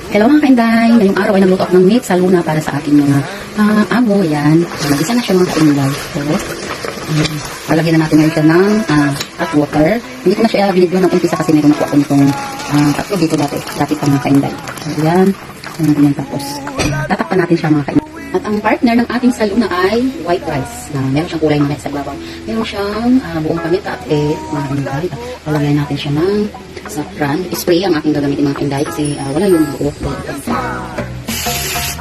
Hello mga kainday, ngayong araw ay nagluto ako ng meat sa Luna para sa aking mga amo. Yan, mag-isa na siya mga kainday. So, palagyan na natin ngayon siya ng hot water. Hindi ko na siya binidyo ng umpisa kasi meron ako nitong tatlo dito dati pa mga kainday. So yan, yan tapos tatakpan natin siya mga kainday. At ang partner ng ating sa Luna ay white rice na meron siyang kulay mamaya sa babaw. Meron siyang buong paminta at mga kainday. Palagyan natin siya ng saffron. Spray ang aking gagamitin mga kainday kasi wala yung buo.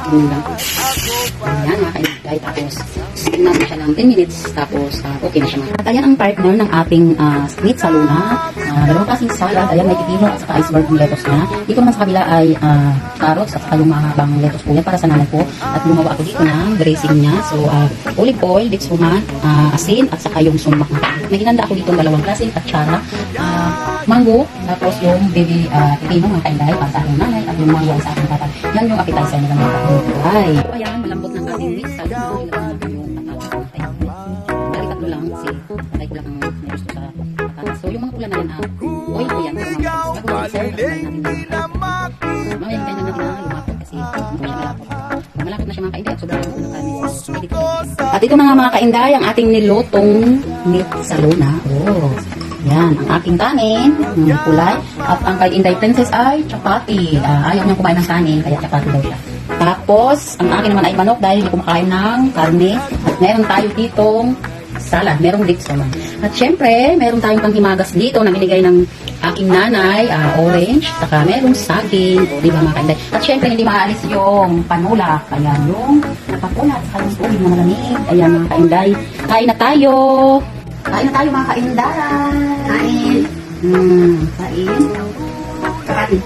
Ganyan lang. Ayan mga kainday. Tapos steam natin siya ng 10 minutes. Tapos okay na siya mga. At ayan ang partner ng ating meat sa Luna. Dalawang klaseng salad. Ayan may pipino at saka iceberg yung lettuce niya. Dito naman sa kabila ay carrots at saka yung mahabang lettuce po yan para sa nanay ko. At gumawa ako dito ng dressing niya. So olive oil, ditsuman, asin at saka yung sumak. May hinanda ako dito ng dalawang klaseng katsara. Mango, tapos yung baby pipino mga kainday para sa aking nanay at yung mango ay sa aking tatay. Yan yung appetizer nila mga kainday. So ayan, malambot ng ating meat sa Luna. Ilagyan natin yung patatas mga kainday. Bali tatlo lang kasi patay ko lang ang gusto sa patatas. So yung mga pula na yan, oil ko yan. So mga bago mag-serve, tatlo natin yung mamaya hintayin na natin na lumapot kasi hindi siya malapot. Malapot na siya mga kainday at sobrang yung unang kami. At ito na nga mga kainday, ang ating nilutong meat sa Luna. Oh, yan, ang aking kanin, ng kulay. At ang kay Inday Princess ay chapati. Ayaw niyang kumain ng kanin, kaya chapati daw siya. Tapos, ang akin naman ay manok dahil hindi kumakain ng karne. At meron tayo ditong salad, merong ditson. At syempre, meron tayong panghimagas dito na binigay ng aking nanay, orange, saka merong saging, o diba mga kainday. At syempre, hindi maalis yung panulak. Ayan, yung napapulat, saka yung uling na malamig. Ayan mga kainday, kain na tayo! Kain na tayo mga kainday! Kain! Kain! Chapati!